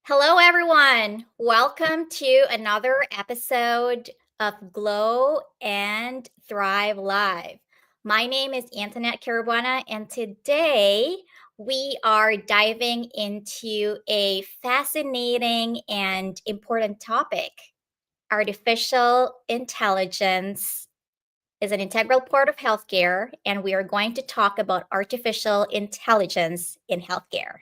Hello, everyone. Welcome to another episode of Glow and Thrive Live. My name is Antonette Carabuena, and today we are diving into a fascinating and important topic. Artificial intelligence is an integral part of healthcare, and we are going to talk about artificial intelligence in healthcare.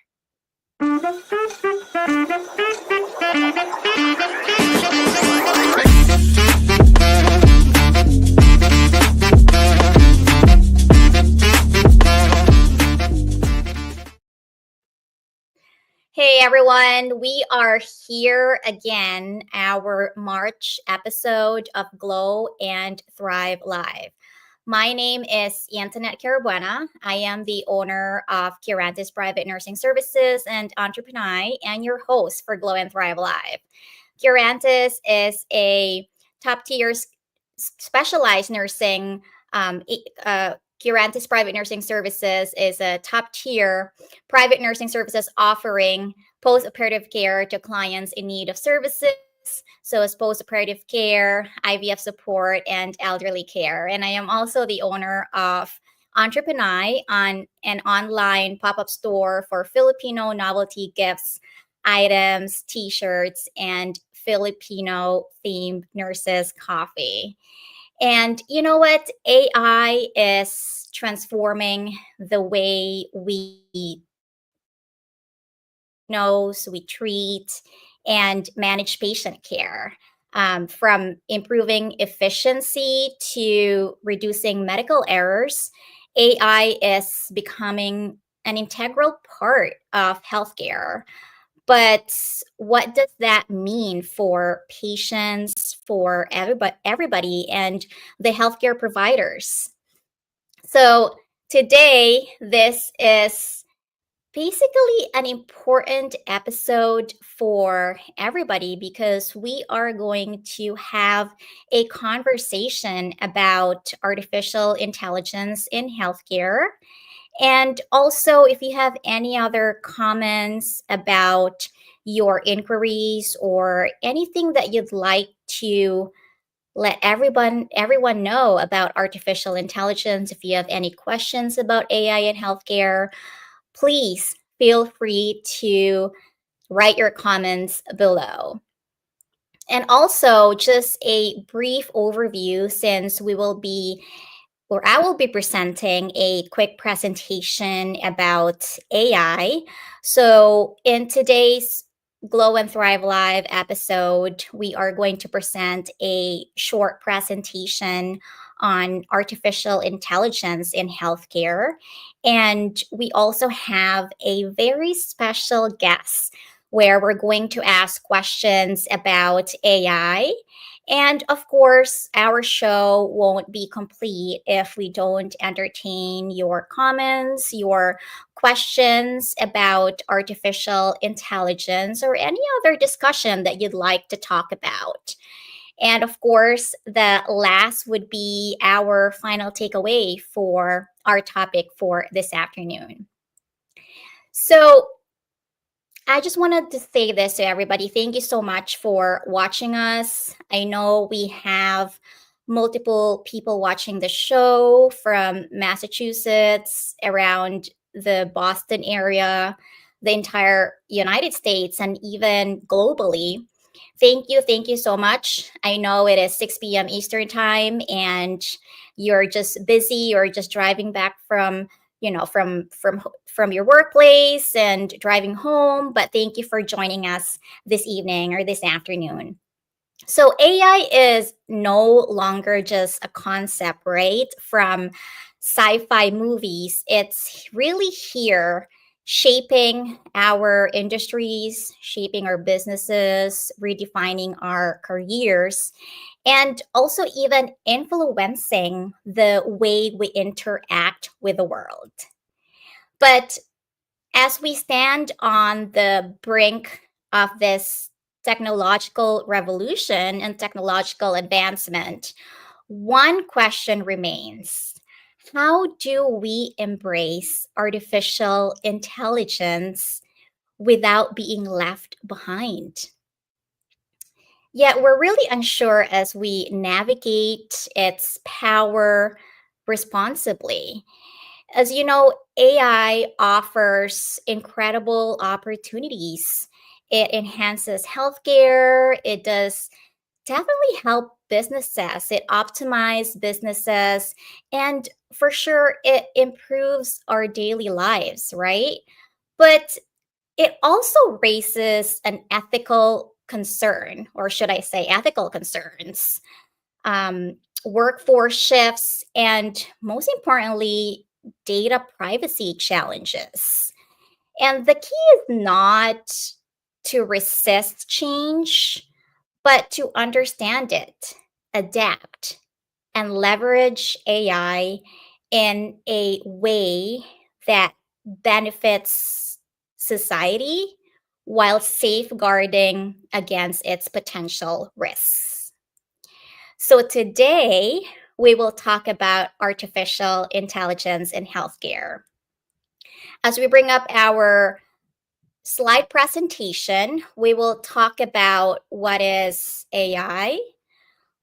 Hey everyone, we are here again, our March episode of Glow and Thrive Live. My name is Antonette Carabuena. I am the owner of Curantis Private Nursing Services and Entrepinay, and your host for Glow and Thrive Live. Curantis is a top tier specialized nursing. Curantis Private Nursing Services is a top tier private nursing services offering post-operative care to clients in need of services. So it's post-operative care, IVF support, and elderly care. And I am also the owner of Entrepinay, on an online pop-up store for Filipino novelty gifts, items, t-shirts, and Filipino themed nurses coffee. And you know what? AI is transforming the way we diagnose, we treat, and manage patient care. From improving efficiency to reducing medical errors, AI is becoming an integral part of healthcare. But what does that mean for patients, for everybody and the healthcare providers? So today, this is basically an important episode for everybody because we are going to have a conversation about artificial intelligence in healthcare. And also, if you have any other comments about your inquiries or anything that you'd like to let everyone know about artificial intelligence, if you have any questions about AI in healthcare, please feel free to write your comments below. And also, just a brief overview since I will be presenting a quick presentation about AI. So, in today's Glow and Thrive Live episode, we are going to present a short presentation on artificial intelligence in healthcare. And we also have a very special guest where we're going to ask questions about AI. And of course, our show won't be complete if we don't entertain your comments, your questions about artificial intelligence, or any other discussion that you'd like to talk about. And of course, the last would be our final takeaway for our topic for this afternoon. So, I just wanted to say this to everybody. Thank you so much for watching us. I know we have multiple people watching the show from Massachusetts, around the Boston area, the entire United States, and even globally. Thank you so much. I know it is 6 p.m. Eastern time and you're just busy, you're just driving back from from your workplace and driving home, but thank you for joining us this evening or this afternoon. So AI is no longer just a concept, right? From sci-fi movies, it's really here shaping our industries, shaping our businesses, redefining our careers, and also even influencing the way we interact with the world. But as we stand on the brink of this technological revolution and technological advancement, one question remains. How do we embrace artificial intelligence without being left behind. Yet we're really unsure as we navigate its power responsibly. As you know, AI offers incredible opportunities. It enhances healthcare. It does definitely help businesses. It optimizes businesses. And for sure, it improves our daily lives, right? But it also raises an ethical concern, or should I say, ethical concerns, um, workforce shifts, and most importantly, data privacy challenges. And the key is not to resist change, but to understand it, adapt, and leverage AI in a way that benefits society while safeguarding against its potential risks. So, today we will talk about artificial intelligence in healthcare. As we bring up our slide presentation, we will talk about what is AI,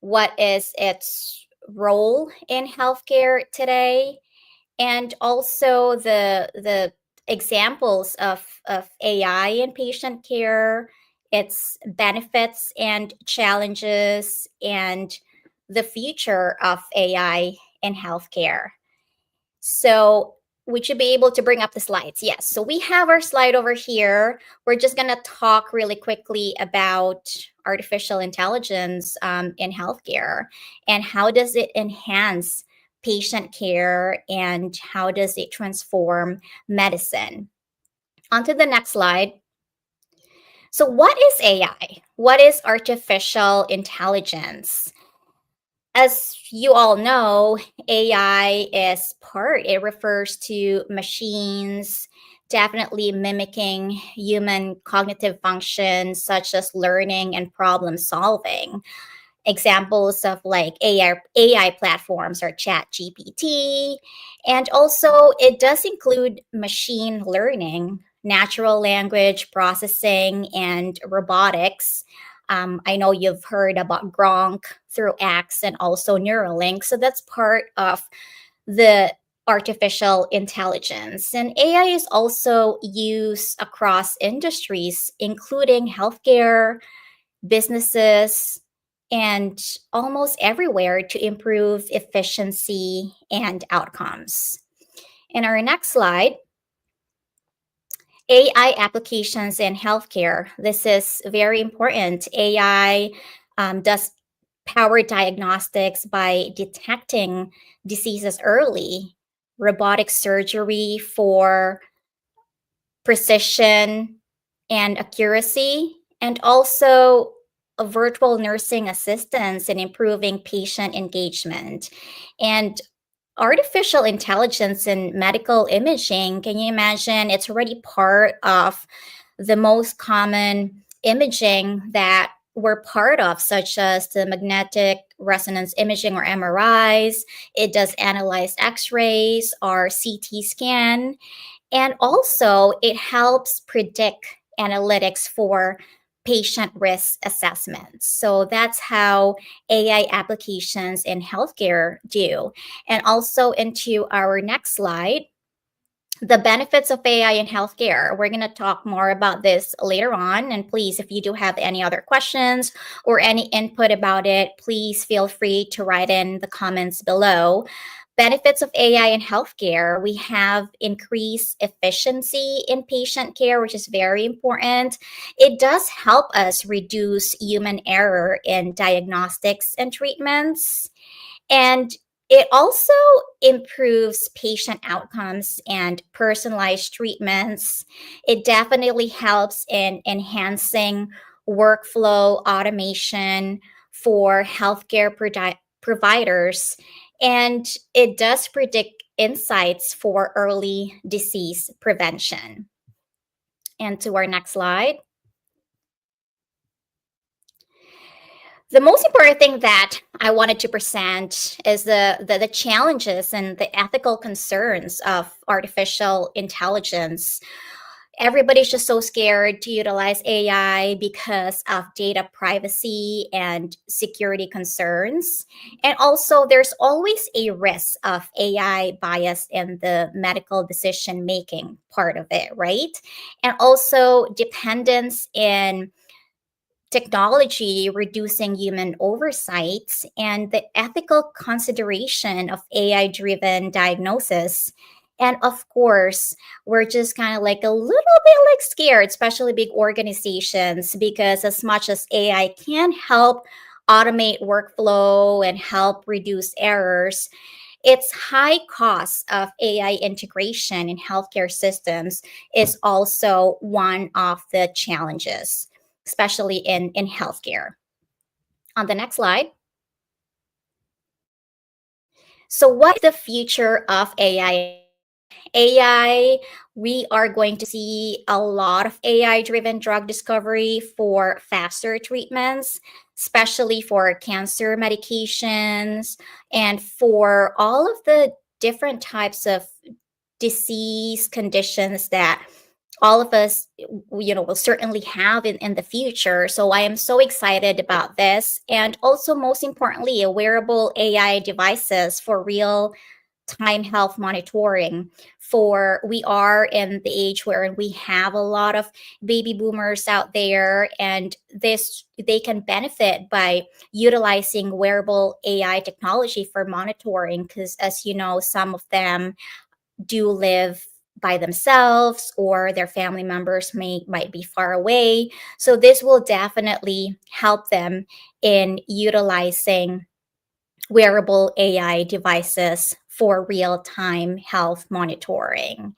what is its role in healthcare today, and also the examples of AI in patient care, its benefits and challenges, and the future of AI in healthcare. So would you be able to bring up the slides? Yes. So we have our slide over here. We're just going to talk really quickly about artificial intelligence in healthcare and how does it enhance patient care and how does it transform medicine. On to the next slide. So what is AI? What is artificial intelligence? As you all know, AI is it refers to machines definitely mimicking human cognitive functions such as learning and problem solving. Examples of like AI platforms are ChatGPT, and also it does include machine learning, natural language processing, and robotics. I know you've heard about Gronk through X and also Neuralink. So that's part of the artificial intelligence. And AI is also used across industries, including healthcare, businesses, and almost everywhere to improve efficiency and outcomes. In our next slide, AI applications in healthcare. This is very important. AI does power diagnostics by detecting diseases early, robotic surgery for precision and accuracy, and also a virtual nursing assistance in improving patient engagement. And artificial intelligence in medical imaging, can you imagine? It's already part of the most common imaging that we're part of, such as the magnetic resonance imaging or MRIs. It does analyze x rays or CT scan. And also, it helps predict analytics for patient risk assessments. So that's how AI applications in healthcare do. And also, into our next slide, the benefits of AI in healthcare. We're going to talk more about this later on. And please, if you do have any other questions or any input about it, please feel free to write in the comments below. Benefits of AI in healthcare, we have increased efficiency in patient care, which is very important. It does help us reduce human error in diagnostics and treatments. And it also improves patient outcomes and personalized treatments. It definitely helps in enhancing workflow automation for healthcare providers. And it does predict insights for early disease prevention. And to our next slide. The most important thing that I wanted to present is the challenges and the ethical concerns of artificial intelligence. everybody's just so scared to utilize AI because of data privacy and security concerns. And also, there's always a risk of AI bias in the medical decision making part of it, right? And also, dependence in technology reducing human oversight and the ethical consideration of AI driven diagnosis. And of course, we're just kind of like a little bit like scared, especially big organizations, because as much as AI can help automate workflow and help reduce errors, its high cost of AI integration in healthcare systems is also one of the challenges, especially in healthcare. On the next slide. So, what is the future of AI? AI, we are going to see a lot of AI driven drug discovery for faster treatments, especially for cancer medications and for all of the different types of disease conditions that all of us will certainly have in the future. So I am so excited about this, and also most importantly, a wearable AI devices for real time health monitoring. For we are in the age where we have a lot of baby boomers out there, and this they can benefit by utilizing wearable AI technology for monitoring, because as you know, some of them do live by themselves or their family members might be far away. So this will definitely help them in utilizing wearable AI devices for real time health monitoring.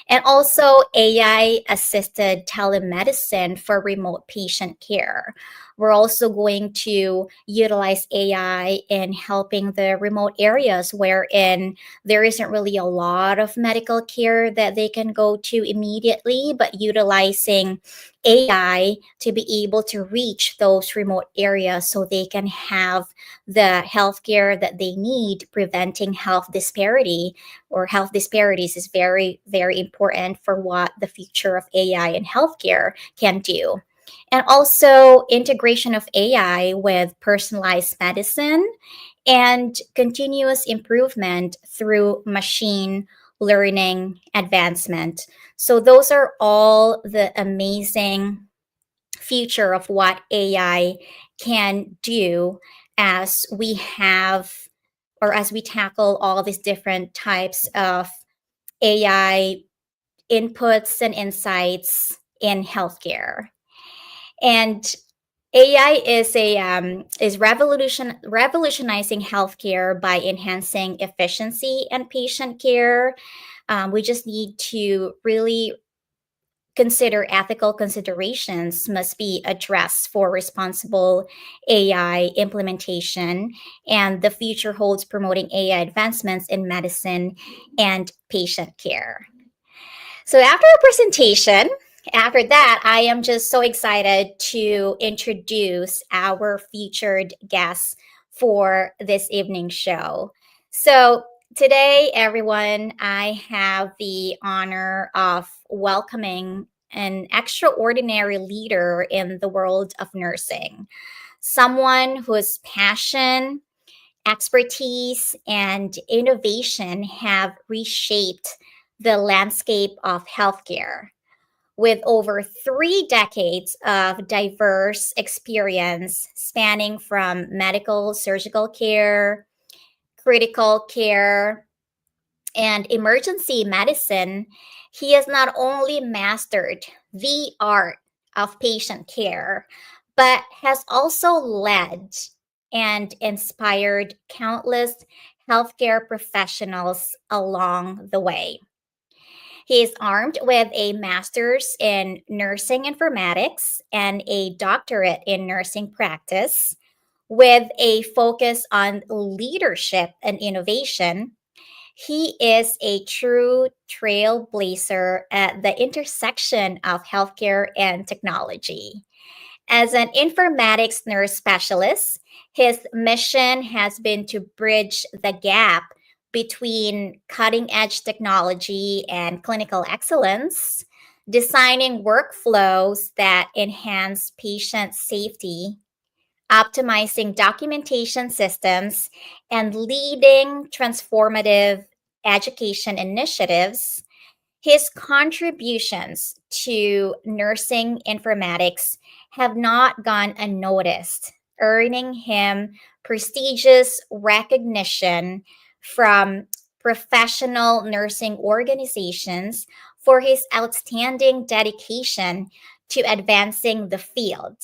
And also AI assisted telemedicine for remote patient care. We're also going to utilize AI in helping the remote areas wherein there isn't really a lot of medical care that they can go to immediately, but utilizing AI to be able to reach those remote areas so they can have the healthcare that they need. Preventing health disparity or health disparities is very, very important for what the future of AI in healthcare can do. And also integration of AI with personalized medicine and continuous improvement through machine learning advancement. So those are all the amazing future of what AI can do as we have or as we tackle all these different types of AI inputs and insights in healthcare. And AI is revolutionizing healthcare by enhancing efficiency and patient care. We just need to really consider ethical considerations must be addressed for responsible AI implementation, and the future holds promoting AI advancements in medicine and patient care. So after our presentation, after that, I am just so excited to introduce our featured guests for this evening show. So today, everyone, I have the honor of welcoming an extraordinary leader in the world of nursing, someone whose passion, expertise, and innovation have reshaped the landscape of healthcare. With over 3 decades of diverse experience spanning from medical surgical care, critical care, and emergency medicine, he has not only mastered the art of patient care, but has also led and inspired countless healthcare professionals along the way. He is armed with a master's in nursing informatics and a doctorate in nursing practice, with a focus on leadership and innovation. He is a true trailblazer at the intersection of healthcare and technology. As an informatics nurse specialist, his mission has been to bridge the gap between cutting edge technology and clinical excellence, designing workflows that enhance patient safety, optimizing documentation systems, and leading transformative education initiatives. His contributions to nursing informatics have not gone unnoticed, earning him prestigious recognition from professional nursing organizations for his outstanding dedication to advancing the field.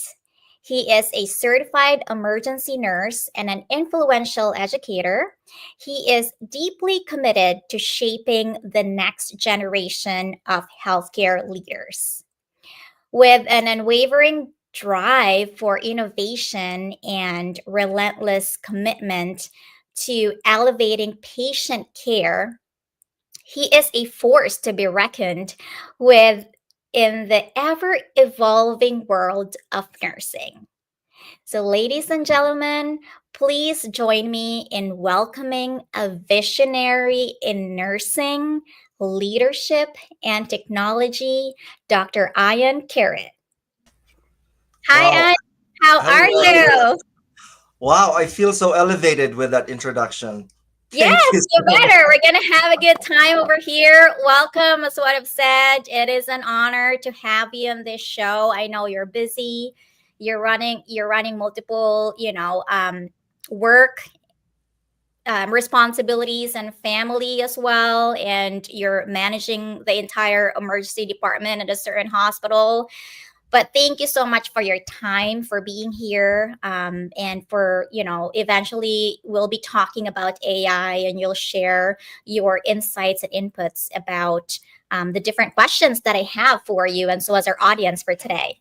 He is a certified emergency nurse and an influential educator. He is deeply committed to shaping the next generation of healthcare leaders. With an unwavering drive for innovation and relentless commitment to elevating patient care, he is a force to be reckoned with in the ever evolving world of nursing. So, ladies and gentlemen, please join me in welcoming a visionary in nursing, leadership, and technology, Dr. Ian Kirit. Hi, Wow. Ian. How are Hello. you? Wow, I feel so elevated with that introduction. Thank Yes, you you so much. better. We're gonna have a good time over here. Welcome, as what I've said. It is an honor to have you on this show. I know you're busy. You're running multiple, work responsibilities and family as well, and you're managing the entire emergency department at a certain hospital. But thank you so much for your time, for being here, and for, eventually we'll be talking about AI, and you'll share your insights and inputs about the different questions that I have for you, and so as our audience for today.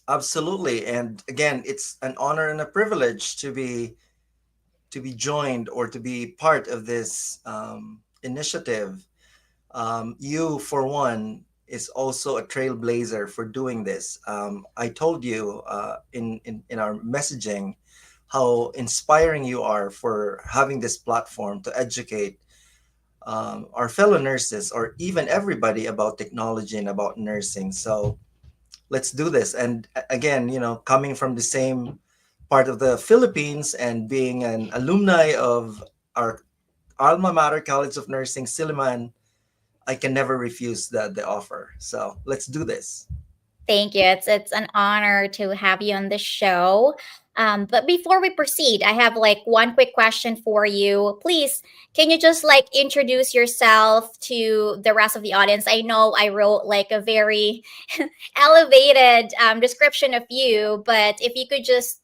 Absolutely. And again, it's an honor and a privilege to be joined or to be part of this initiative. You, for one, is also a trailblazer for doing this. I told you in our messaging how inspiring you are for having this platform to educate our fellow nurses or even everybody about technology and about nursing. So let's do this. And again, coming from the same part of the Philippines and being an alumni of our alma mater, College of Nursing, Silliman, I can never refuse the offer. So let's do this. Thank you. It's an honor to have you on the show. But before we proceed, I have like one quick question for you. Please, can you just like introduce yourself to the rest of the audience? I know I wrote like a very elevated description of you, but if you could just,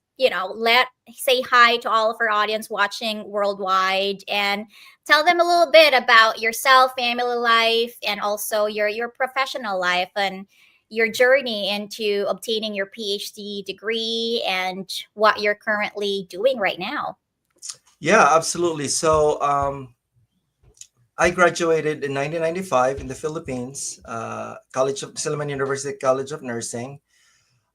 let say hi to all of our audience watching worldwide and tell them a little bit about yourself, family life, and also your professional life and your journey into obtaining your PhD degree and what you're currently doing right now. Yeah, absolutely. So I graduated in 1995 in the Philippines, College of Silliman University College of Nursing.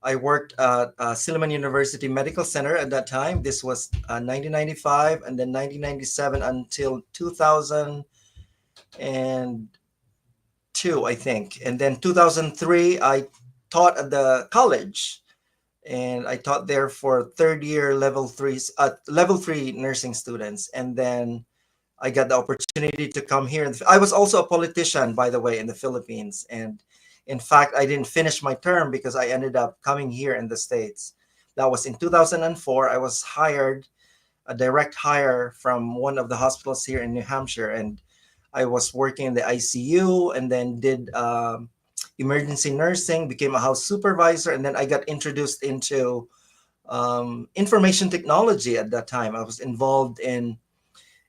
I worked at Silliman University Medical Center at that time. This was 1995 and then 1997 until 2002, I think. And then 2003, I taught at the college and I taught there for third year level 3 nursing students. And then I got the opportunity to come here. I was also a politician, by the way, in the Philippines. And in fact, I didn't finish my term because I ended up coming here in the States. That was in 2004. I was hired, a direct hire from one of the hospitals here in New Hampshire. And I was working in the ICU and then did emergency nursing, became a house supervisor. And then I got introduced into information technology at that time. I was involved in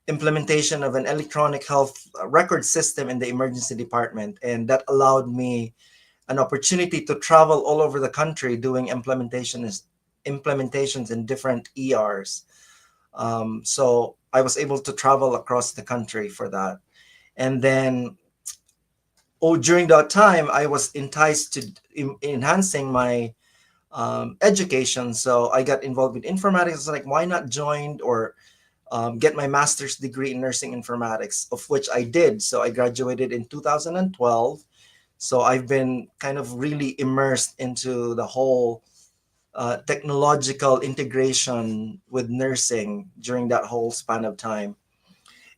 implementation of an electronic health record system in the emergency department, and that allowed me an opportunity to travel all over the country doing implementations in different ERs. So I was able to travel across the country for that. And then during that time, I was enticed to enhancing my education. So I got involved with informatics. It's like, why not join or get my master's degree in nursing informatics, of which I did. So I graduated in 2012. So I've been kind of really immersed into the whole technological integration with nursing during that whole span of time.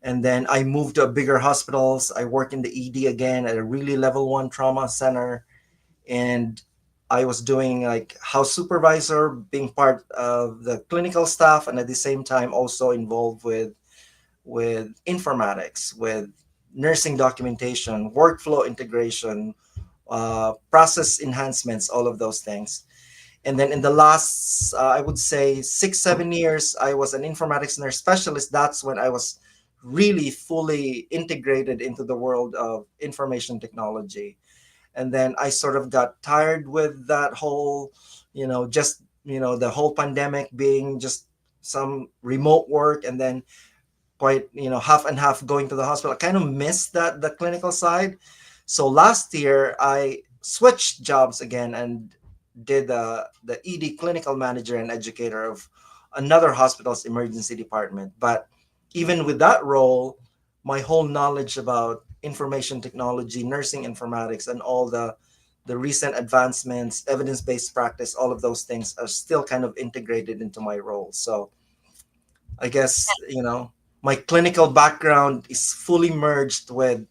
And then I moved to bigger hospitals. I work in the ED again at a really level one trauma center. And I was doing like house supervisor, being part of the clinical staff, and at the same time also involved with informatics, with nursing documentation, workflow integration, process enhancements, all of those things. And then in the last, I would say 6, 7 years, I was an informatics nurse specialist. That's when I was really fully integrated into the world of information technology. And then I sort of got tired with that whole, just, the whole pandemic being just some remote work, and then quite, half and half going to the hospital. I kind of missed the clinical side. So last year I switched jobs again and did the ED clinical manager and educator of another hospital's emergency department. But even with that role, my whole knowledge about information technology, nursing informatics, and all the recent advancements, evidence-based practice, all of those things are still kind of integrated into my role. So I guess, my clinical background is fully merged with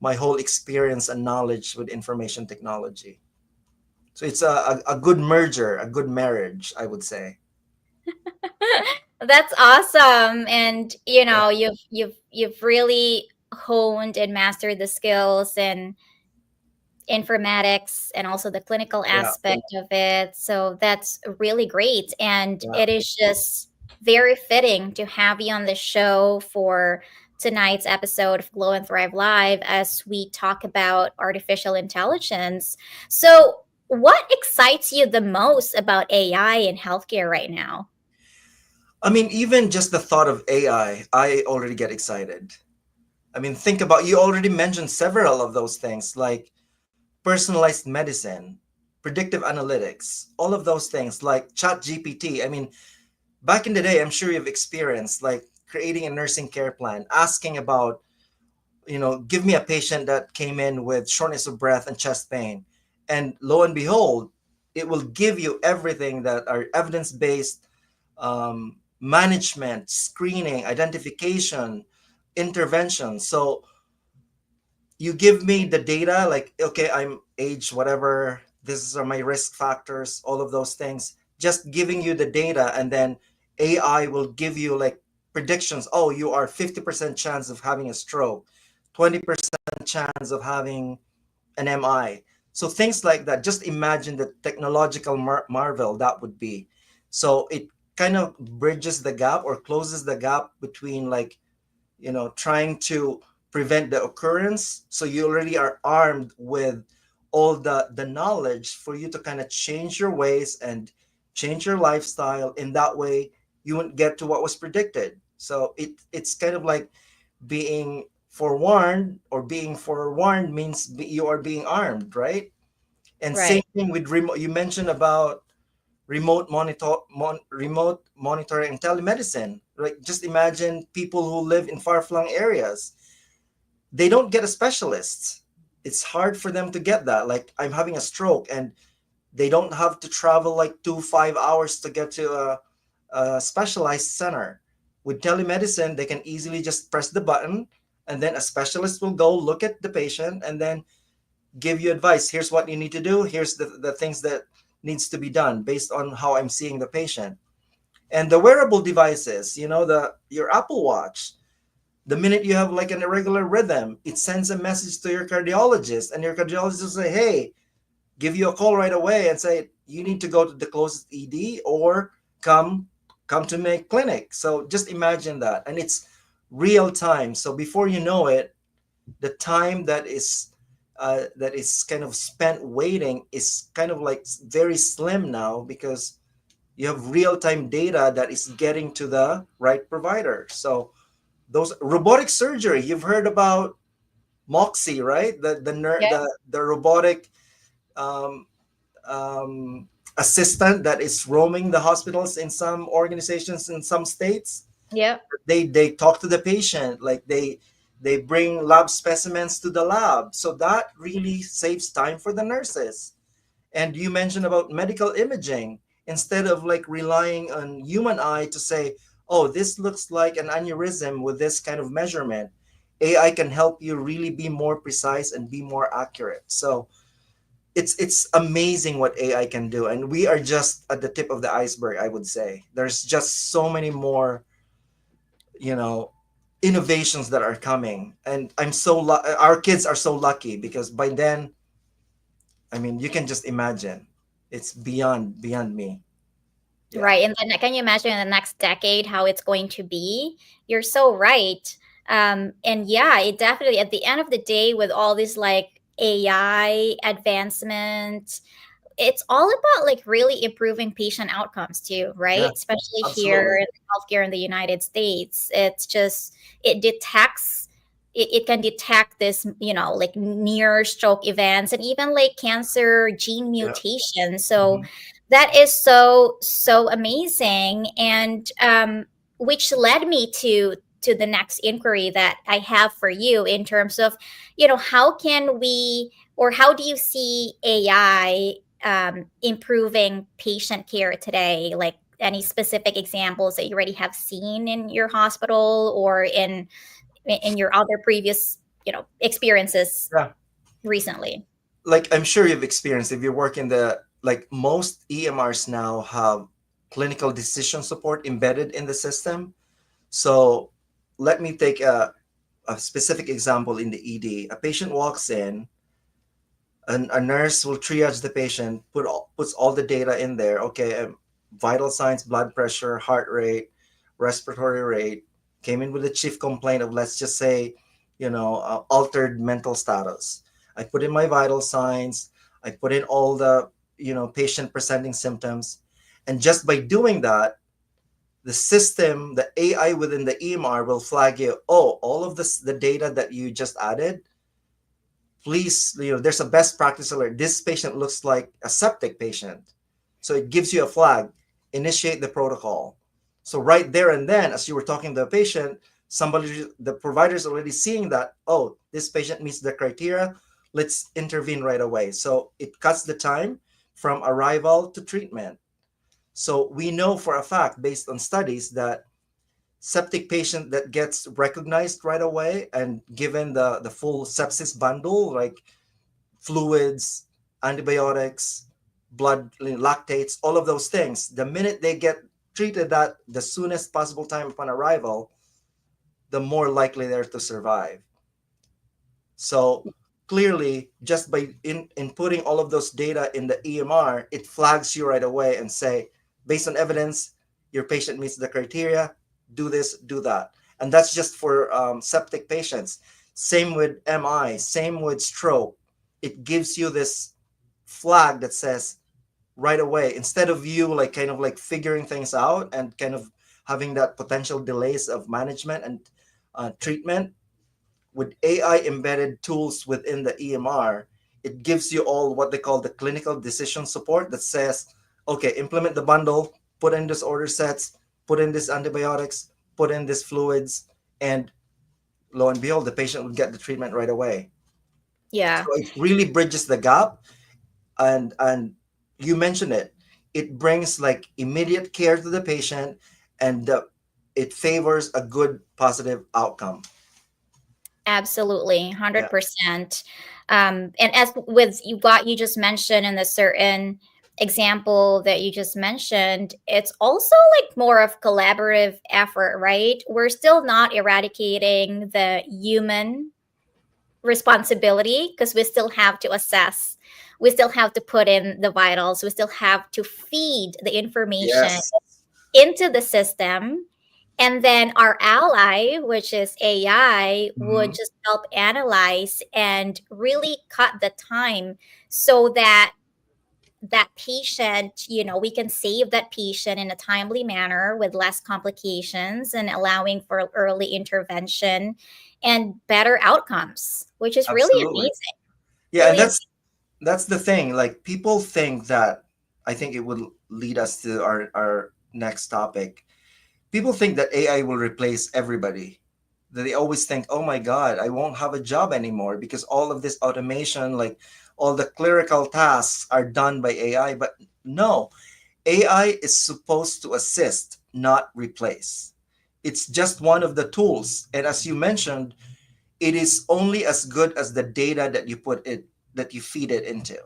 my whole experience and knowledge with information technology. So it's a good merger, a good marriage, I would say. That's awesome. And Yeah, you've really honed and mastered the skills and informatics and also the clinical yeah, aspect of it. So that's really great. And yeah. it is just very fitting to have you on the show for tonight's episode of Glow and Thrive Live as we talk about artificial intelligence. So, what excites you the most about AI in healthcare right now? I mean, even just the thought of I already get excited. I mean, think about, you already mentioned several of those things like personalized medicine, predictive analytics, all of those things like chat GPT. I mean, back in the day, I'm sure you've experienced like creating a nursing care plan, asking about, give me a patient that came in with shortness of breath and chest pain. And lo and behold, it will give you everything that are evidence based, management, screening, identification, intervention. So you give me the data, like, okay, I'm age, whatever, this are my risk factors, all of those things, just giving you the data. And then AI will give you like predictions. Oh, you are 50% chance of having a stroke, 20% chance of having an MI. So things like that. Just imagine the technological marvel that would be. So it kind of bridges the gap or closes the gap between like, trying to prevent the occurrence. So you already are armed with all the knowledge for you to kind of change your ways and change your lifestyle. In that way, you won't get to what was predicted. So it's kind of like being forewarned, or being forewarned means you are being armed, right? And same Right. thing with remote. You mentioned about remote monitoring and telemedicine, right? Just imagine people who live in far-flung areas, they don't get a specialist. It's hard for them to get that. Like, I'm having a stroke, and they don't have to travel like 2 5 hours to get to a specialized center. With telemedicine, they can easily just press the button, and then a specialist will go look at the patient and then give you advice. Here's what you need to do. Here's the things that needs to be done based on how I'm seeing the patient. And the wearable devices, the your Apple Watch, the minute you have like an irregular rhythm, it sends a message to your cardiologist, and your cardiologist will say, hey, give you a call right away and say you need to go to the closest ED, or come come to my clinic. So just imagine that. And it's real time. So before you know it, the time that is kind of spent waiting is kind of like very slim now, because you have real time data that is getting to the right provider. So those robotic surgery, you've heard about Moxie, right? The robotic um, um, assistant that is roaming the hospitals in some organizations in some states. Yep. They talk to the patient, like They bring lab specimens to the lab. So that really saves time for the nurses. And you mentioned about medical imaging. Instead of like relying on human eye to say, oh, this looks like an aneurysm with this kind of measurement, AI can help you really be more precise and be more accurate. So it's amazing what AI can do, and we are just at the tip of the iceberg. I would say there's just so many more, you know, innovations that are coming, and our kids are so lucky because by then, I mean, you can just imagine, it's beyond me. Yeah, Right. And then can you imagine in the next decade how it's going to be? You're so right. And yeah, it definitely, at the end of the day, with all this like AI advancement, it's all about like really improving patient outcomes too, yeah, right? Especially here absolutely. in healthcare in the United States. It's just, it detects, it can detect this, like near stroke events and even like cancer gene Yeah. mutation. So Mhm. that is so, so amazing. And which led me to the next inquiry that I have for you in terms of, how can we, or how do you see AI improving patient care today? Like any specific examples that you already have seen in your hospital or in your other previous, experiences Yeah, recently? like I'm sure you've experienced, if you work in the, like most EMRs now have clinical decision support embedded in the system. So let me take a specific example in the ED. A patient walks in, and a nurse will triage the patient, puts all the data in there. Okay, vital signs, blood pressure, heart rate, respiratory rate. Came in with a chief complaint of, let's just say, altered mental status. I put in my vital signs. I put in all the patient presenting symptoms, and just by doing that, the system, the AI within the EMR will flag you. Oh, all of this, the data that you just added, please, there's a best practice alert. This patient looks like a septic patient. So it gives you a flag, initiate the protocol. So right there and then, as you were talking to the patient, the provider is already seeing that, oh, this patient meets the criteria. Let's intervene right away. So it cuts the time from arrival to treatment. So we know for a fact, based on studies, that septic patient that gets recognized right away and given the full sepsis bundle, like fluids, antibiotics, blood lactates, all of those things, the minute they get treated at the soonest possible time upon arrival, the more likely they're to survive. So clearly, just by inputting all of those data in the EMR, it flags you right away and say, based on evidence, your patient meets the criteria, do this, do that. And that's just for septic patients. Same with MI, same with stroke. It gives you this flag that says right away, instead of you like kind of like figuring things out and kind of having that potential delays of management and treatment, with AI embedded tools within the EMR, it gives you all what they call the clinical decision support that says, okay, implement the bundle, put in this order sets, put in this antibiotics, put in this fluids, and lo and behold, the patient will get the treatment right away. Yeah. So it really bridges the gap, and you mentioned it. It brings like immediate care to the patient, and it favors a good positive outcome. Absolutely, Yeah. 100%. And as with what you just mentioned in the certain example that you just mentioned, it's also like more of collaborative effort, right? We're still not eradicating the human responsibility because we still have to assess, we still have to put in the vitals, we still have to feed the information Yes. into the system. And then our ally, which is AI, would Mhm. just help analyze and really cut the time so that that patient, we can save that patient in a timely manner with less complications and allowing for early intervention and better outcomes, which is really Absolutely. amazing. Yeah, and Really that's the thing. Like people think that, I think it would lead us to our next topic. People think that AI will replace everybody. that they always think, oh my God, I won't have a job anymore because all of this automation, like all the clerical tasks are done by AI. But no, AI is supposed to assist, not replace. It's just one of the tools. And as you mentioned, it is only as good as the data that you feed it into.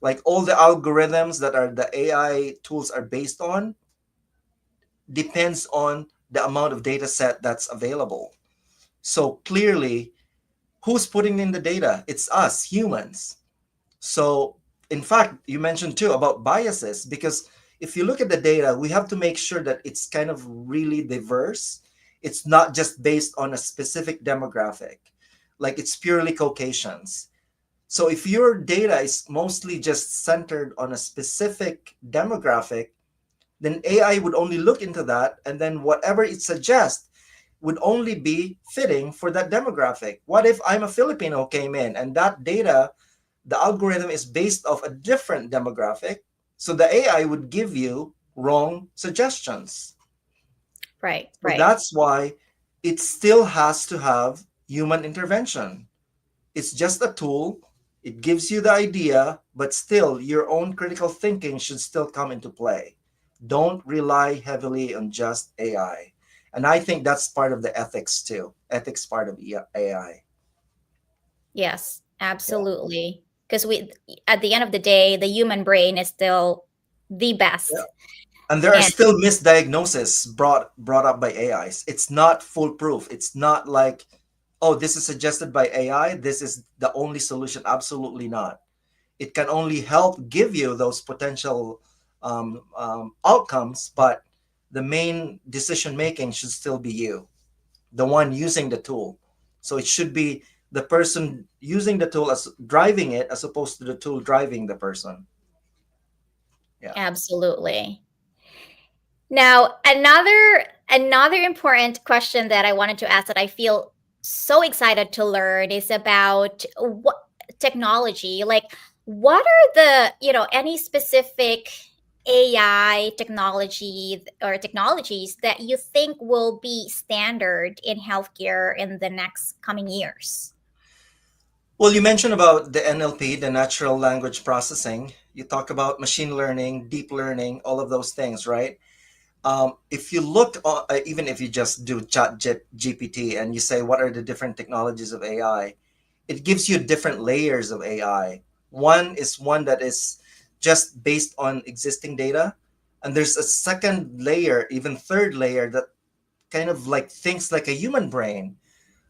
Like all the algorithms that are the AI tools are based on depends on the amount of data set that's available. So clearly, who's putting in the data? It's us humans. So in fact, you mentioned too about biases, because if you look at the data, we have to make sure that it's kind of really diverse. It's not just based on a specific demographic, like it's purely Caucasians. So if your data is mostly just centered on a specific demographic, then AI would only look into that, and then whatever it suggests would only be fitting for that demographic. What if I'm a Filipino came in and that data, the algorithm is based off a different demographic? So the AI would give you wrong suggestions. Right, So right. that's why it still has to have human intervention. It's just a tool. It gives you the idea, but still your own critical thinking should still come into play. Don't rely heavily on just AI. And I think that's part of the ethics too. Ethics part of AI. Yes, Yeah. absolutely. Because at the end of the day, the human brain is still the Yeah. best. And there are And still misdiagnoses brought up by AIs. It's not foolproof. It's not like, oh, this is suggested by AI. This is the only solution. Absolutely not. It can only help give you those potential outcomes, but the main decision making should still be you, the one using the tool. So it should be the person using the tool as driving it, as opposed to the tool driving the person. Yeah. absolutely. Now, another important question that I wanted to ask that I feel so excited to learn is about what technology. Like, what are any specific AI technology or technologies that you think will be standard in healthcare in the next coming years? Well, you mentioned about the NLP, the natural language processing. You talk about machine learning, deep learning, all of those things, right? If you look, even if you just do GPT and you say, what are the different technologies of AI? It gives you different layers of AI. One is one that is just based on existing data. And there's a second layer, even third layer, that kind of like thinks like a human brain.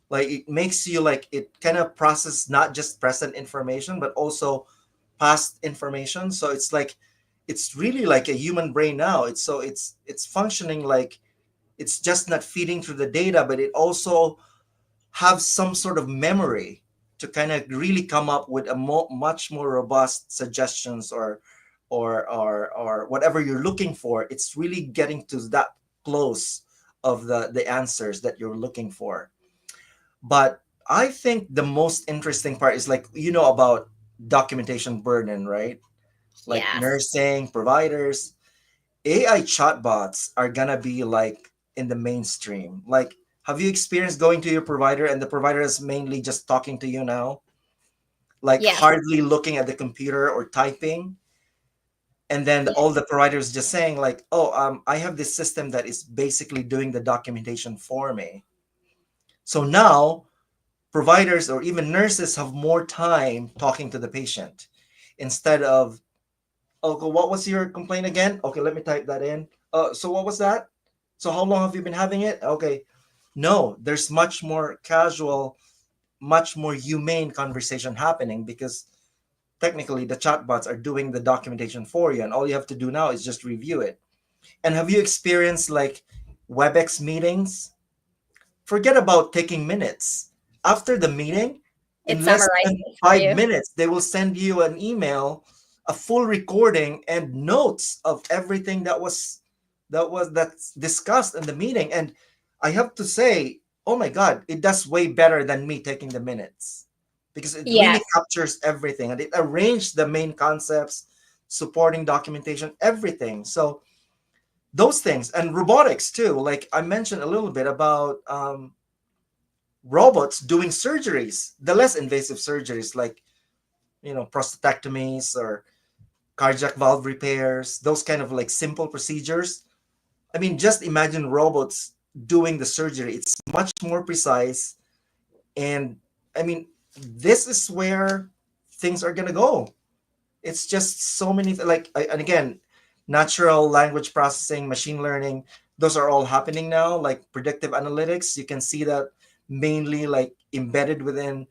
Like it makes you like it kind of process not just present information, but also past information. So it's like it's really like a human brain now. It's functioning like it's just not feeding through the data, but it also have some sort of memory to kind of really come up with a much more robust suggestions, or whatever you're looking for. It's really getting to that close of the answers that you're looking for. But I think the most interesting part is, like, about documentation burden, right? Like Yes. nursing providers, AI chatbots are gonna be like in the mainstream. Like, have you experienced going to your provider and the provider is mainly just talking to you now, like Yes. hardly looking at the computer or typing? And then Yes. all the providers just saying like, "Oh, I have this system that is basically doing the documentation for me." So now providers or even nurses have more time talking to the patient instead of, okay, what was your complaint again? Okay, let me type that in. So what was that? So how long have you been having it? Okay. No, there's much more casual, much more humane conversation happening, because technically the chatbots are doing the documentation for you, and all you have to do now is just review it. And have you experienced like WebEx meetings? Forget about taking minutes. After the meeting, It in less than summarizes for five you. minutes, they will send you an email, a full recording, and notes of everything that's discussed in the meeting. And I have to say, oh my God, it does way better than me taking the minutes, because it really Yes. captures everything and it arranged the main concepts, supporting documentation, everything. So those things, and robotics too. Like I mentioned a little bit about robots doing surgeries, the less invasive surgeries like, prostatectomies or cardiac valve repairs, those kind of like simple procedures. I mean, just imagine robots doing the surgery. It's much more precise. And I mean, this is where things are going to go. It's just so many, and again, natural language processing, machine learning, those are all happening now, like predictive analytics. You can see that mainly like embedded within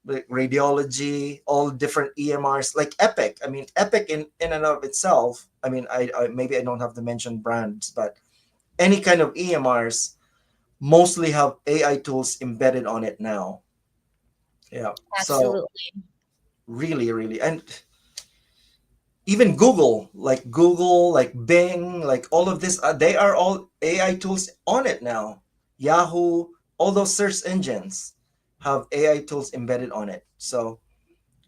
like radiology, all different EMRs, like Epic. I mean, Epic in and of itself. I mean, I maybe I don't have to mention brands, but any kind of EMRs mostly have AI tools embedded on it now. Yeah. So Absolutely. really, really, and even Google, like Bing, like all of this, they are all AI tools on it now. Yahoo, all those search engines have AI tools embedded on it. So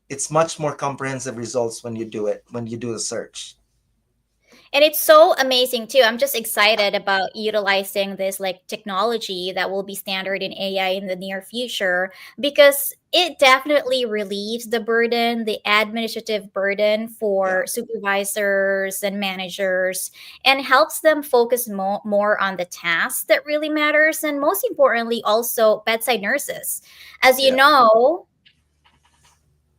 it's much more comprehensive results when you do it, when you do the search. And it's so amazing too. I'm just excited about utilizing this like technology that will be standard in AI in the near future because it definitely relieves the burden, the administrative burden Yeah. for supervisors and managers and helps them focus more on the tasks that really matters and most importantly also bedside nurses. As you Yeah. know,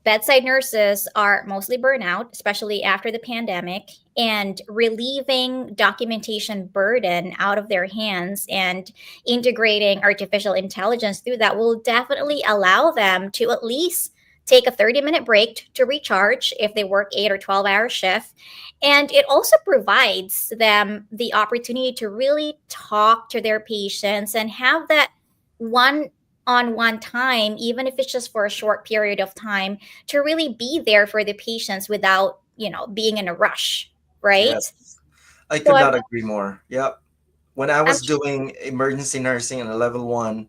bedside nurses are mostly burnout, especially after the pandemic, and relieving documentation burden out of their hands and integrating artificial intelligence through that will definitely allow them to at least take a 30-minute break to recharge if they work 8 or 12-hour shift. And it also provides them the opportunity to really talk to their patients and have that one on one time, even if it's just for a short period of time, to really be there for the patients without, being in a rush, right? Yes. I So could not agree more. Yep. When I I'm was doing emergency nursing in a level one,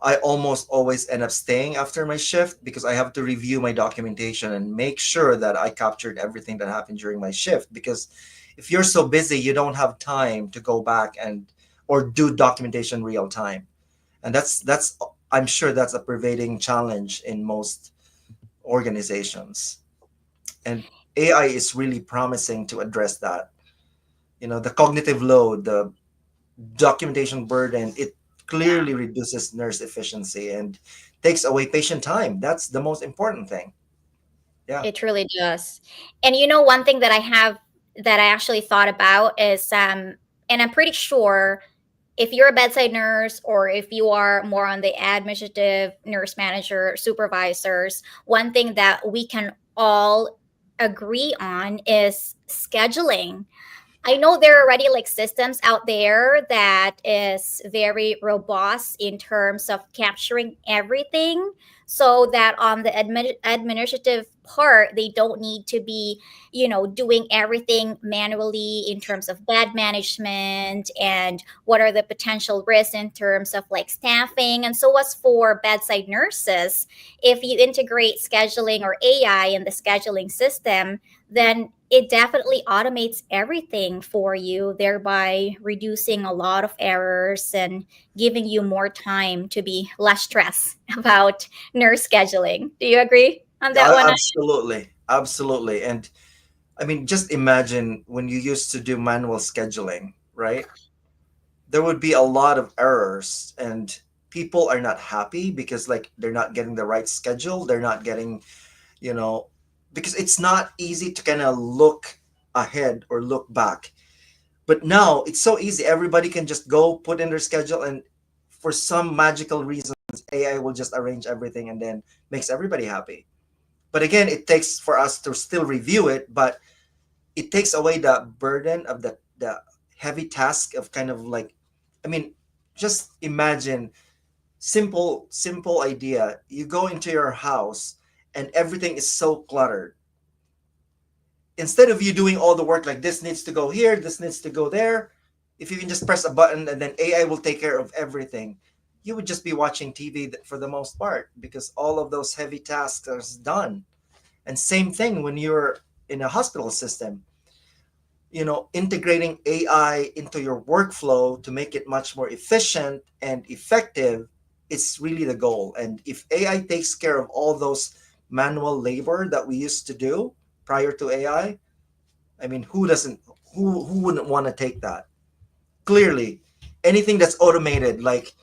I almost always end up staying after my shift because I have to review my documentation and make sure that I captured everything that happened during my shift. Because if you're so busy, you don't have time to go back and or do documentation real time. And that's I'm sure that's a pervading challenge in most organizations. And AI is really promising to address that. The cognitive load, the documentation burden, it yeah, clearly reduces nurse efficiency and takes away patient time. That's the most important thing. Yeah. it truly does. And one thing that I actually thought about is and I'm pretty sure if you're a bedside nurse or if you are more on the administrative nurse manager supervisors, one thing that we can all agree on is scheduling. I know there are already like systems out there that is very robust in terms of capturing everything so that on the administrative part they don't need to be doing everything manually in terms of bed management and what are the potential risks in terms of like staffing. And so as for bedside nurses, if you integrate scheduling or AI in the scheduling system, then it definitely automates everything for you, thereby reducing a lot of errors and giving you more time to be less stressed about nurse scheduling. Do you agree on that one? Absolutely. Absolutely. And I mean, just imagine when you used to do manual scheduling, right? There would be a lot of errors and people are not happy because like they're not getting the right schedule. They're not getting, you know, because it's not easy to kind of look ahead or look back. But now it's so easy. Everybody can just go put in their schedule, and for some magical reasons, AI will just arrange everything and then makes everybody happy. But again, it takes for us to still review it, but it takes away the burden of the heavy task of kind of like, I mean, just imagine simple idea. You go into your house and everything is so cluttered, instead of you doing all the work like this needs to go here, this needs to go there, if you can just press a button and then AI will take care of everything, you would just be watching TV for the most part because all of those heavy tasks are done. And same thing when you're in a hospital system, integrating AI into your workflow to make it much more efficient and effective. it's really the goal. And if AI takes care of all those manual labor that we used to do prior to I mean, who doesn't, who wouldn't want to take that? Clearly, anything that's automated like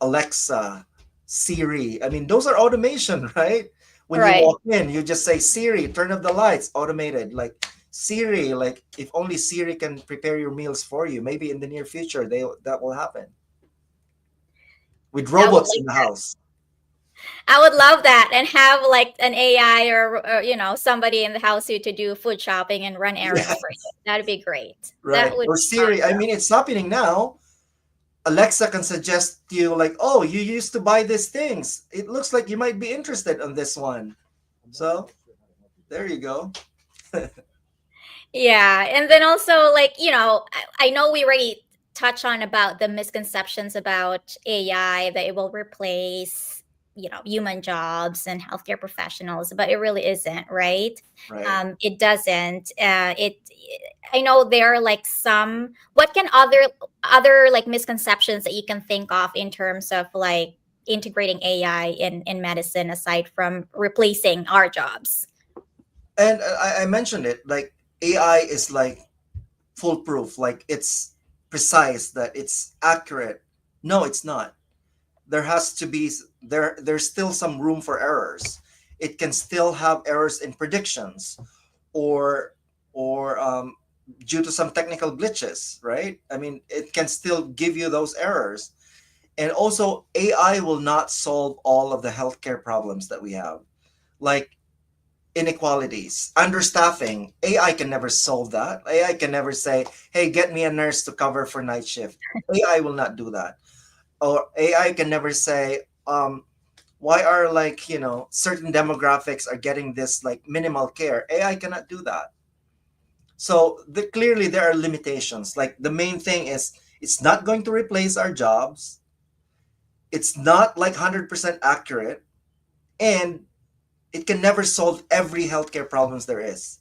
Alexa, Siri, I mean, those are automation, right? When you Right. walk in, you just say, Siri, turn off the lights, automated. Like Siri, like if only Siri can prepare your meals for you, maybe in the near future that will happen with I would robots in like the house. I would love that and have like an AI or somebody in the house to do food shopping and run Yeah, errands for you. That'd be great. That right. would Or be Siri, I awesome. mean, it's happening now. Alexa can suggest to you, like, oh, you used to buy these things. It looks like you might be interested on this one. So there you go. Yeah, and then also like, I know we already touched on about the misconceptions about AI that it will replace, human jobs and healthcare professionals, but it really isn't, right? Right. It doesn't. I know there are like some. What can other like misconceptions that you can think of in terms of like integrating AI in medicine aside from replacing our jobs? And I mentioned it, like AI is like foolproof, like it's precise, that it's accurate. No, it's not. There has to be there's still some room for errors. It can still have errors in predictions, or or due to some technical glitches, right? I mean, it can still give you those errors. And also, AI will not solve all of the healthcare problems that we have, like inequalities, understaffing. AI can never solve that. AI can never say, hey, get me a nurse to cover for night shift. AI will not do that. Or AI can never say, why are, like, certain demographics are getting this like minimal care. AI cannot do that. So clearly there are limitations. Like the main thing is, it's not going to replace our jobs. It's not like 100% accurate, and it can never solve every healthcare problems there is.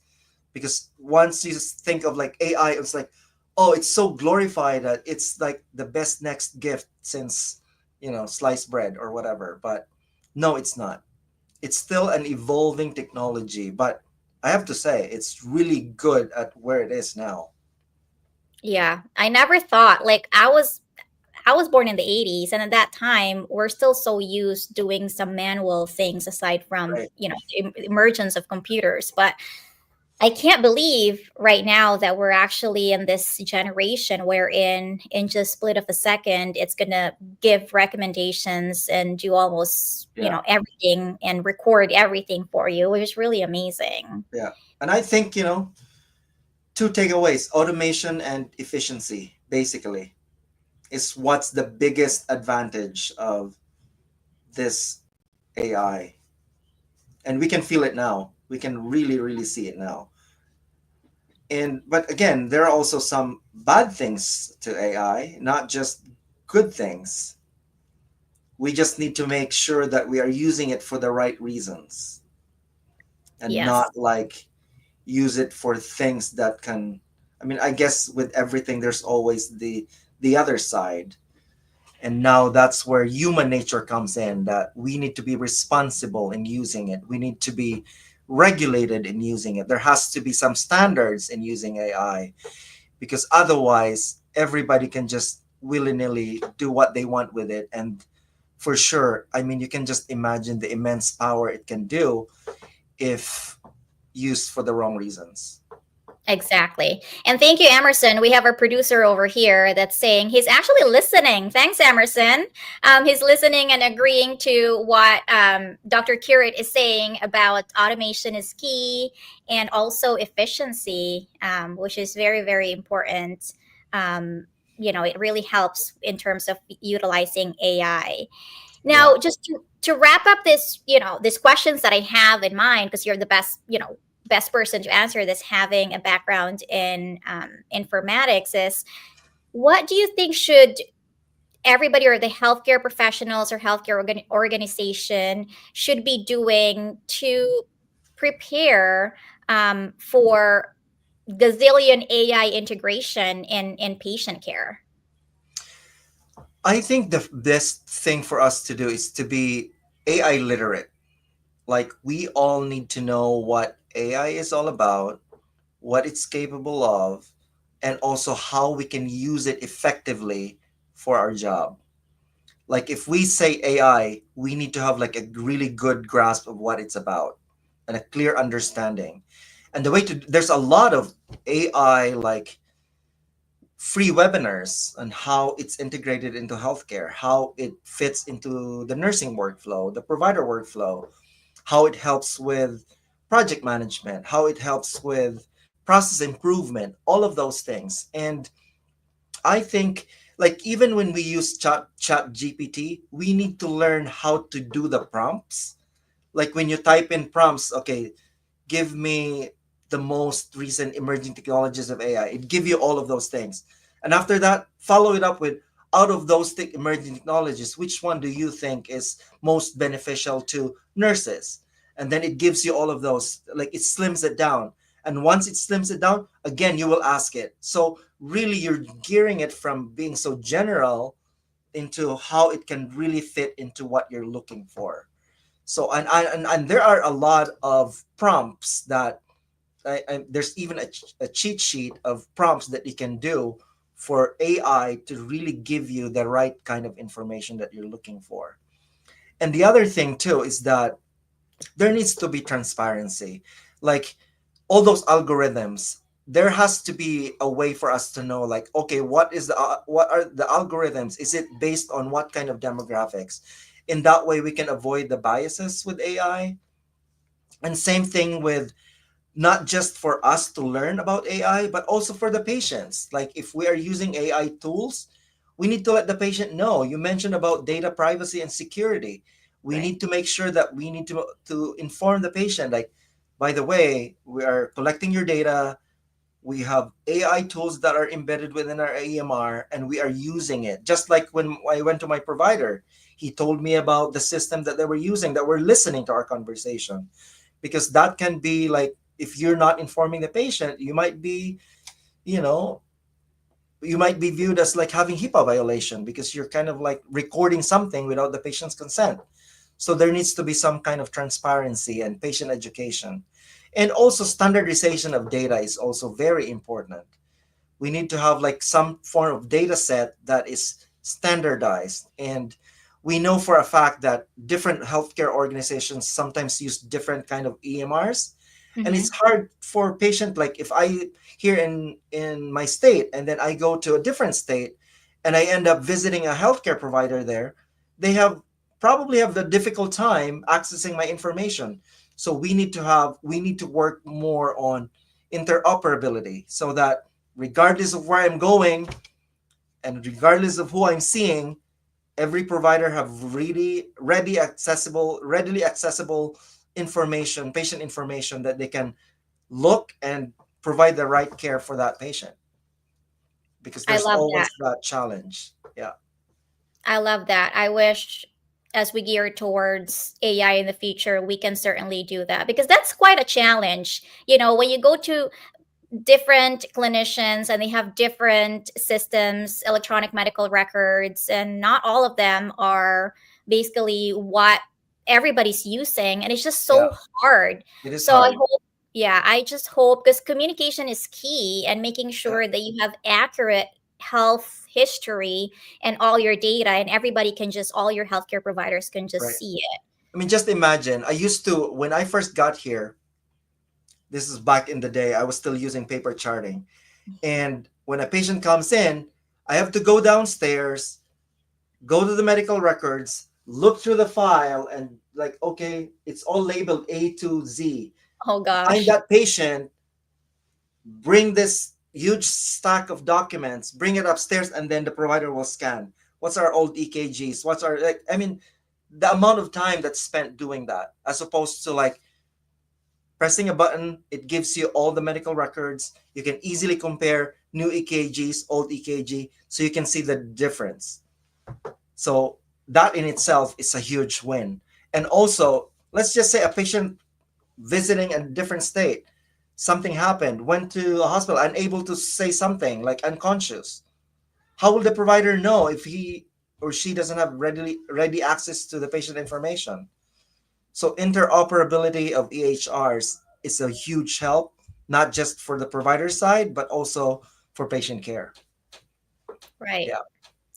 Because once you think of like AI, it's like, oh, it's so glorified that it's like the best next gift since, sliced bread or whatever. But no, it's not. It's still an evolving technology, but I have to say it's really good at where it is now. Yeah, I never thought like I was born in the 80s, and at that time we're still so used doing some manual things aside from, Right. the emergence of computers. But I can't believe right now that we're actually in this generation wherein in just split of a second it's gonna give recommendations and do almost, Yeah. everything and record everything for you, which is really amazing. Yeah. And I think, two takeaways: automation and efficiency, basically, is what's the biggest advantage of this AI. And we can feel it now. We can really, really see it now. And but again, there are also some bad things to AI, not just good things. We just need to make sure that we are using it for the right reasons, and Yes. not like use it for things that can, I mean, I guess with everything there's always the other side. And now that's where human nature comes in, that we need to be responsible in using it. We need to be regulated in using it. There has to be some standards in using AI, because otherwise everybody can just willy-nilly do what they want with it. And for sure, I mean, you can just imagine the immense power it can do if used for the wrong reasons. Exactly. And thank you, Emerson. We have our producer over here that's saying he's actually listening. Thanks, Emerson. He's listening and agreeing to what Dr. Kirit is saying about automation is key and also efficiency, which is very, very important. It really helps in terms of utilizing AI. Yeah. Now, just to wrap up this, these questions that I have in mind, because you're the best person to answer this, having a background in informatics, is what do you think should everybody or the healthcare professionals or healthcare organization should be doing to prepare for gazillion AI integration in patient care? I think the best thing for us to do is to be AI literate. Like, we all need to know what AI is all about, what it's capable of, and also how we can use it effectively for our job. Like, if we say AI, we need to have like a really good grasp of what it's about and a clear understanding. And the way to there's a lot of AI like free webinars on how it's integrated into healthcare, how it fits into the nursing workflow, the provider workflow, how it helps with project management, how it helps with process improvement, all of those things. And I think, like, even when we use chat GPT, we need to learn how to do the prompts. Like, when you type in prompts, okay, give me the most recent emerging technologies of AI. It give you all of those things. And after that, follow it up with, out of those emerging technologies, which one do you think is most beneficial to nurses? And then it gives you all of those, like, it slims it down. And once it slims it down, again, you will ask it. So really, you're gearing it from being so general into how it can really fit into what you're looking for. So, and there are a lot of prompts that there's even a cheat sheet of prompts that you can do for AI to really give you the right kind of information that you're looking for. And the other thing too is that there needs to be transparency. Like, all those algorithms, there has to be a way for us to know, like, okay, what are the algorithms? Is it based on what kind of demographics? In that way, we can avoid the biases with AI. And same thing with, not just for us to learn about AI, but also for the patients. Like, if we are using AI tools, we need to let the patient know. You mentioned about data privacy and security. We Right. need to make sure that we need to inform the patient, like, by the way, we are collecting your data. We have AI tools that are embedded within our EMR, and we are using it. Just like when I went to my provider, he told me about the system that they were using, that were listening to our conversation. Because that can be like, if you're not informing the patient, you might be, you know, you might be viewed as like having HIPAA violation because you're kind of like recording something without the patient's consent. So there needs to be some kind of transparency and patient education. And also, standardization of data is also very important. We need to have like some form of data set that is standardized. And we know for a fact that different healthcare organizations sometimes use different kind of EMRs. And it's Mm-hmm. hard for patient, like, if I here in my state and then I go to a different state and I end up visiting a healthcare provider there, they have probably have the difficult time accessing my information. So we need to work more on interoperability, so that regardless of where I'm going and regardless of who I'm seeing, every provider have really readily accessible information, patient information, that they can look and provide the right care for that patient. Because I there's love that. always that challenge. Yeah. I love that. I wish as we gear towards AI in the future, we can certainly do that because that's quite a challenge. When you go to different clinicians and they have different systems, electronic medical records, and not all of them are basically what everybody's using. And it's just Yeah. so hard. It is So I hard. hope, yeah, I just hope because communication is key and making Yeah. sure that you have accurate health history and all your data, and everybody can just, all your healthcare providers can just Right. see it. I mean, just imagine, I used to, when I first got here, this is back in the day, I was still using paper charting. And when a patient comes in, I have to go downstairs, go to the medical records, look through the file, and like, okay, it's all labeled A to Z. Oh Find gosh. that patient, bring this huge stack of documents, bring it upstairs, and then the provider will scan. What's our old EKGs? What's our, like, I mean, the amount of time that's spent doing that, as opposed to like pressing a button, it gives you all the medical records. You can easily compare new EKGs, old EKG, so you can see the difference. So that in itself is a huge win. And also, let's just say a patient visiting a different state, something happened, went to a hospital, unable to say something, like unconscious. How will the provider know if he or she doesn't have ready access to the patient information. So interoperability of EHRs is a huge help, not just for the provider side, but also for patient care. Right. Yeah. Yeah.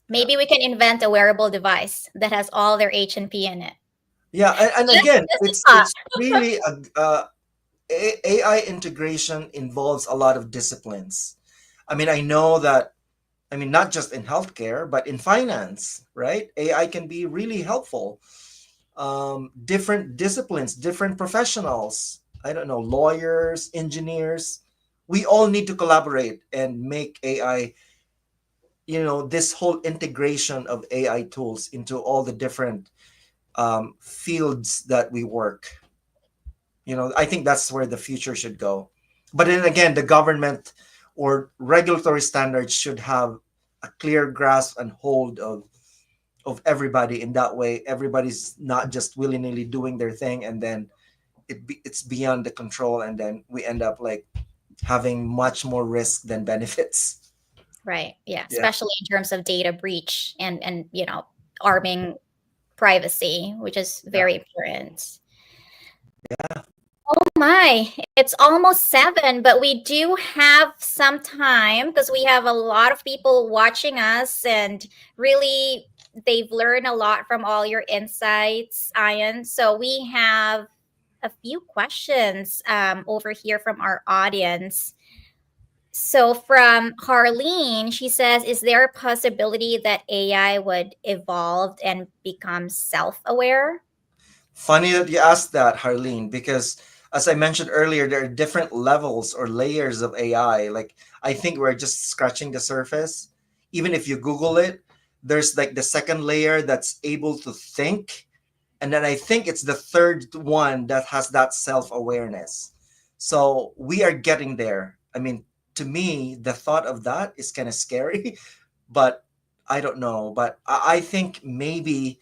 Maybe we can invent a wearable device that has all their H and P in it. Yeah. And again, Just a thought. it's really AI integration involves a lot of disciplines. I mean, I know that, I mean, not just in healthcare, but in finance, right? AI can be really helpful. Different disciplines, different professionals, I don't know, lawyers, engineers, we all need to collaborate and make AI, this whole integration of AI tools into all the different fields that we work. I think that's where the future should go. But then again, the government or regulatory standards should have a clear grasp and hold of everybody. In that way, everybody's not just willy-nilly doing their thing, and then it's beyond the control, and then we end up like having much more risk than benefits. Right. Yeah. Yeah. Especially in terms of data breach and arming privacy, which is Yeah. very important. Oh my, it's almost 7, but we do have some time because we have a lot of people watching us, and really they've learned a lot from all your insights, Ian. So we have a few questions over here from our audience. So from Harleen, she says, is there a possibility that AI would evolve and become self-aware? Funny that you asked that, Harleen, because as I mentioned earlier, there are different levels or layers of AI. Like, I think we're just scratching the surface. Even if you Google it, there's like the second layer that's able to think. And then I think it's the third one that has that self awareness. So we are getting there. I mean, to me, the thought of that is kind of scary, but I don't know. But I think maybe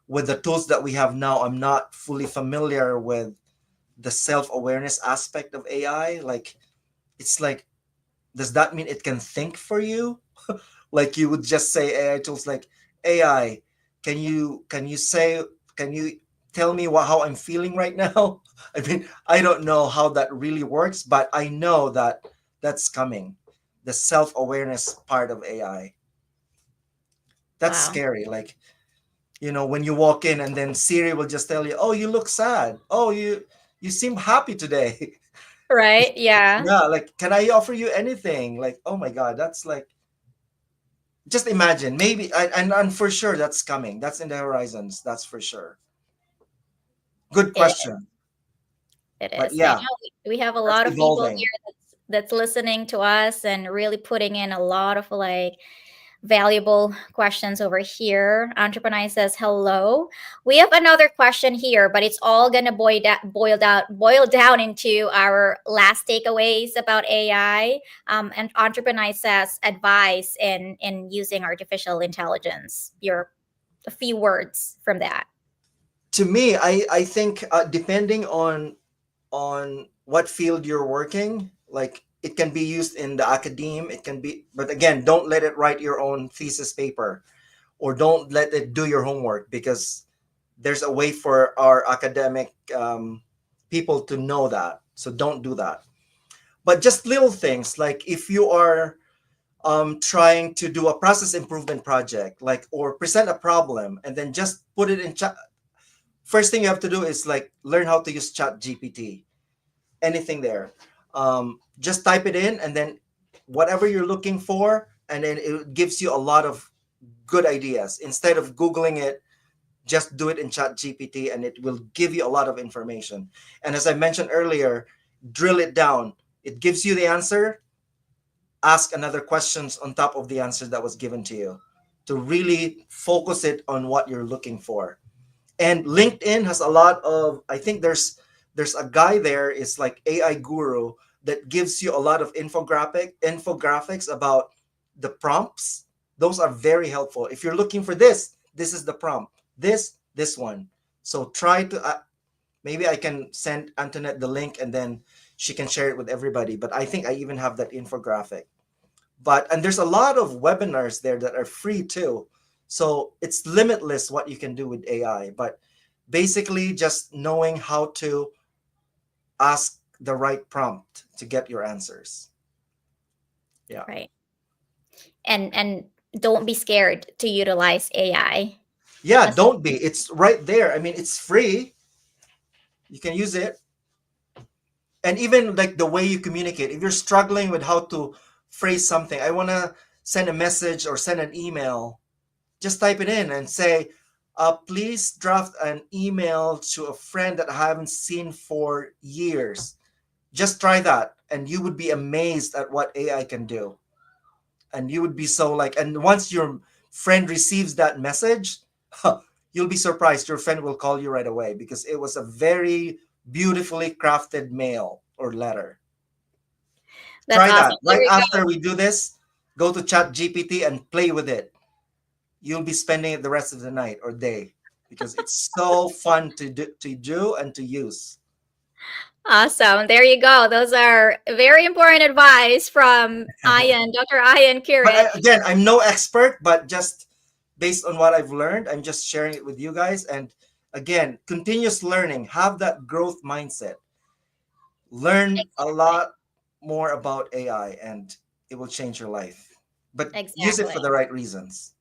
with the tools that we have now, I'm not fully familiar with the self-awareness aspect of AI. Like, it's like, does that mean it can think for you? Like you would just say AI tools like, AI, can you tell me how I'm feeling right now? I mean, I don't know how that really works, but I know that that's coming. The self-awareness part of AI. That's Wow. scary. Like, when you walk in and then Siri will just tell you, "Oh, you look sad. Oh, you seem happy today." Right. Yeah. Yeah, like, can I offer you anything? Like, oh my God, that's like, just imagine. Maybe, and for sure that's coming. That's in the horizons. That's for sure. Good It question. It But is. I yeah, know we have a that's lot of people evolving. here that's listening to us and really putting in a lot of valuable questions over here. Entrepreneur says hello. We have another question here, but it's all gonna boil down into our last takeaways about AI. And Entrepreneur says advice in using artificial intelligence. Your a few words from that. To me, I think depending on what field you're working, like it can be used in the academe. It can be, but again, don't let it write your own thesis paper, or don't let it do your homework, because there's a way for our academic people to know that. So don't do that. But just little things, like if you are trying to do a process improvement project, like, or present a problem, and then just put it in chat. First thing you have to do is like learn how to use Chat GPT. Anything there, just type it in, and then whatever you're looking for, and then it gives you a lot of good ideas. Instead of Googling it, just do it in Chat GPT, and it will give you a lot of information. And as I mentioned earlier, drill it down. It gives you the answer. Ask another questions on top of the answer that was given to you, to really focus it on what you're looking for. And LinkedIn has a lot of, I think there's a guy there is like AI guru that gives you a lot of infographics about the prompts. Those are very helpful. If you're looking for this is the prompt. This one. So try to maybe I can send Antoinette the link, and then she can share it with everybody. But I think I even have that infographic. And there's a lot of webinars there that are free too. So it's limitless what you can do with AI, but basically just knowing how to ask the right prompt to get your answers. Yeah. Right. And don't be scared to utilize AI. Yeah, As long don't be. It's right there. I mean, it's free. You can use it. And even like the way you communicate, if you're struggling with how to phrase something, I want to send a message or send an email, just type it in and say, please draft an email to a friend that I haven't seen for years. Just try that, and you would be amazed at what AI can do. And you would be so like, and once your friend receives that message, you'll be surprised. Your friend will call you right away because it was a very beautifully crafted mail or letter. that's Try awesome. that There right you go. after we do this. Go to Chat GPT and play with it. You'll be spending it the rest of the night or day because it's so fun to do and to use. Awesome. There you go. Those are very important advice from Ian, Dr. Ian But Kirit. again, I'm no expert, but just based on what I've learned, I'm just sharing it with you guys. And again, continuous learning, have that growth mindset. Learn a Exactly. lot more about AI and it will change your life. But use it Exactly. for the right reasons.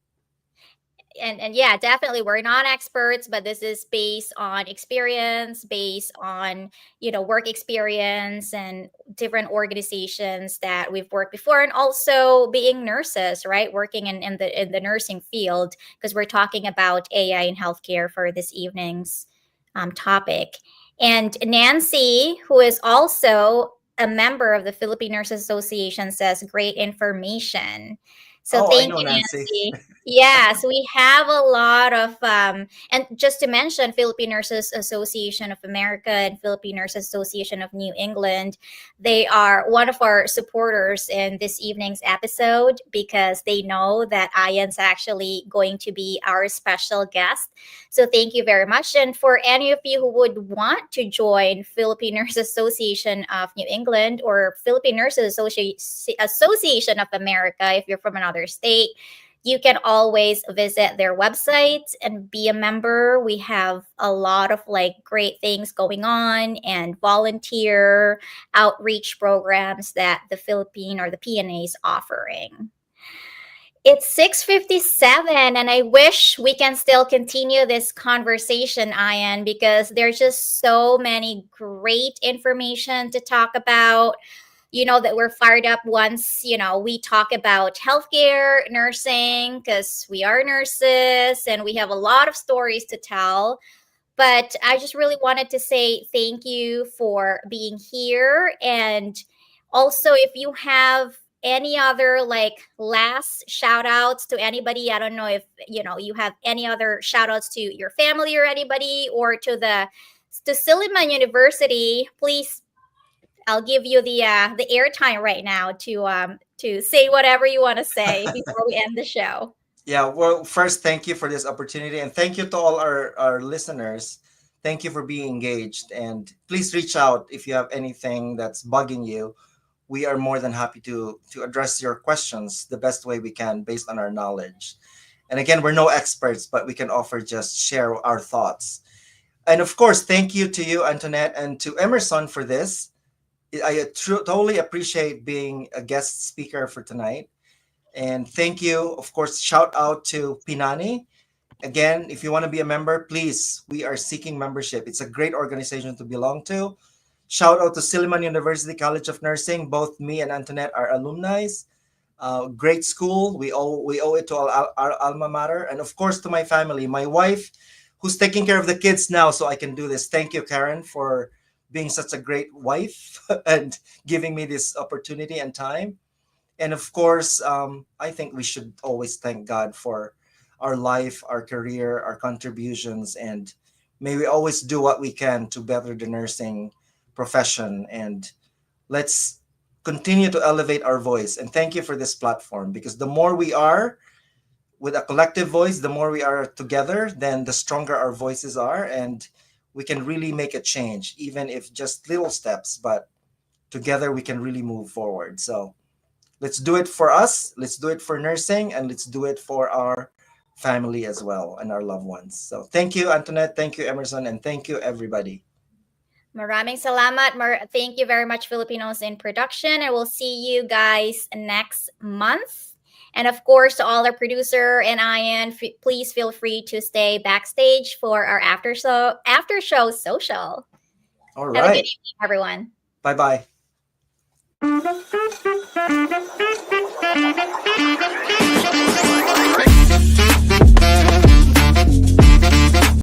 And yeah, definitely we're not experts, but this is based on experience, based on, work experience and different organizations that we've worked before, and also being nurses, right? Working in the nursing field, because we're talking about AI in healthcare for this evening's topic. And Nancy, who is also a member of the Philippine Nurses Association, says great information. So Oh, I thank know, you, Nancy. Nancy. Yes, we have a lot of, and just to mention, Philippine Nurses Association of America and Philippine Nurses Association of New England, they are one of our supporters in this evening's episode because they know that Ian's actually going to be our special guest. So thank you very much. And for any of you who would want to join Philippine Nurses Association of New England or Philippine Nurses Association of America, if you're from another state, you can always visit their website and be a member. We have a lot of like great things going on and volunteer outreach programs that the Philippine or the PNA is offering. It's 6:57 and I wish we can still continue this conversation, Ian, because there's just so many great information to talk about. That we're fired up once, we talk about healthcare, nursing, because we are nurses and we have a lot of stories to tell. But I just really wanted to say thank you for being here. And also, if you have any other like last shout outs to anybody, I don't know if you have any other shout outs to your family or anybody or to Silliman University, please. I'll give you the airtime right now to say whatever you want to say before we end the show. Yeah, well, first, thank you for this opportunity and thank you to all our listeners. Thank you for being engaged. And please reach out if you have anything that's bugging you. We are more than happy to address your questions the best way we can based on our knowledge. And again, we're no experts, but we can offer just share our thoughts. And of course, thank you to you, Antoinette, and to Emerson for this. Totally appreciate being a guest speaker for tonight. And thank you, of course, shout out to Pinani. Again, if you want to be a member, please, we are seeking membership. It's a great organization to belong to. Shout out to Silliman University College of Nursing. Both me and Antoinette are alumni. Great school. We owe it to our alma mater, and of course to my family, my wife, who's taking care of the kids now, so I can do this. Thank you, Karen, for being such a great wife and giving me this opportunity and time. And of course, I think we should always thank God for our life, our career, our contributions, and may we always do what we can to better the nursing profession. And let's continue to elevate our voice. And thank you for this platform because the more we are with a collective voice, the more we are together, then the stronger our voices are. And we can really make a change, even if just little steps, but together we can really move forward. So let's do it for us, let's do it for nursing, and let's do it for our family as well and our loved ones. So thank you, Antoinette. Thank you, Emerson. And thank you, everybody. Maraming salamat. Thank you very much, Filipinos in Production. I will see you guys next month. And of course, to all our producer and Ian, please feel free to stay backstage for our after show social. All Have a good right. evening, everyone. Bye bye.